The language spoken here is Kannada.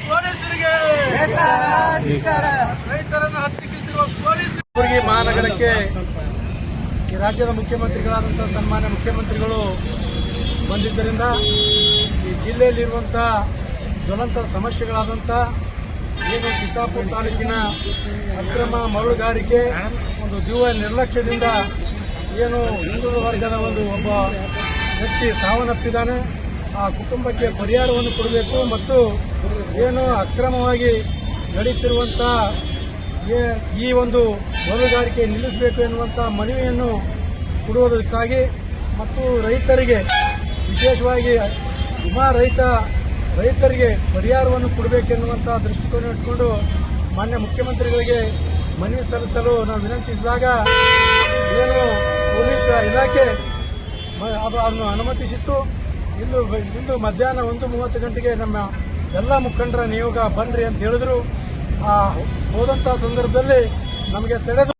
ಪೊಲೀಸರಿಗೆ ರೈತರನ್ನು ಹತ್ತಿಕ್ಕಿಸಿರುವ ಪೊಲೀಸರಿಗೆ ಮಹಾನಗರಕ್ಕೆ ಈ ರಾಜ್ಯದ ಮುಖ್ಯಮಂತ್ರಿಗಳಾದಂತಹ ಸನ್ಮಾನ್ಯ ಮುಖ್ಯಮಂತ್ರಿಗಳು ಬಂದಿದ್ದರಿಂದ ಈ ಜಿಲ್ಲೆಯಲ್ಲಿರುವಂತಹ ಜ್ವಲಂತ ಸಮಸ್ಯೆಗಳಾದಂಥ ಏನು ಚಿತ್ತಾಪುರ ತಾಲೂಕಿನ ಅಕ್ರಮ ಮರಳುಗಾರಿಕೆ ಒಂದು ದಿವ್ಯ ನಿರ್ಲಕ್ಷ್ಯದಿಂದ ಏನು ಹಿಂದುಳಿದ ವರ್ಗದ ಒಬ್ಬ ವ್ಯಕ್ತಿ ಸಾವನ್ನಪ್ಪಿದ್ದಾನೆ. ಆ ಕುಟುಂಬಕ್ಕೆ ಪರಿಹಾರವನ್ನು ಕೊಡಬೇಕು ಮತ್ತು ಏನು ಅಕ್ರಮವಾಗಿ ನಡೆಯುತ್ತಿರುವಂಥ ಈ ಒಂದು ಮರಳುಗಾರಿಕೆ ನಿಲ್ಲಿಸಬೇಕು ಎನ್ನುವಂಥ ಮನವಿಯನ್ನು ಕೊಡುವುದಕ್ಕಾಗಿ ಮತ್ತು ರೈತರಿಗೆ ವಿಶೇಷವಾಗಿ ರೈತರಿಗೆ ಪರಿಹಾರವನ್ನು ಕೊಡಬೇಕೆನ್ನುವಂಥ ದೃಷ್ಟಿಕೋನ ಇಟ್ಟುಕೊಂಡು ಮಾನ್ಯ ಮುಖ್ಯಮಂತ್ರಿಗಳಿಗೆ ಮನವಿ ಸಲ್ಲಿಸಲು ನಾವು ವಿನಂತಿಸಿದಾಗ ಏನು ಪೊಲೀಸ್ ಇಲಾಖೆ ಅದನ್ನು ಅನುಮತಿಸಿತ್ತು. ಇಂದು ಮಧ್ಯಾಹ್ನ 1:30 ಗಂಟೆಗೆ ನಮ್ಮ ಎಲ್ಲ ಮುಖಂಡರ ನಿಯೋಗ ಬನ್ರಿ ಅಂತ ಹೇಳಿದ್ರು. ಹೋದಂಥ ಸಂದರ್ಭದಲ್ಲಿ ನಮಗೆ ತಡೆದು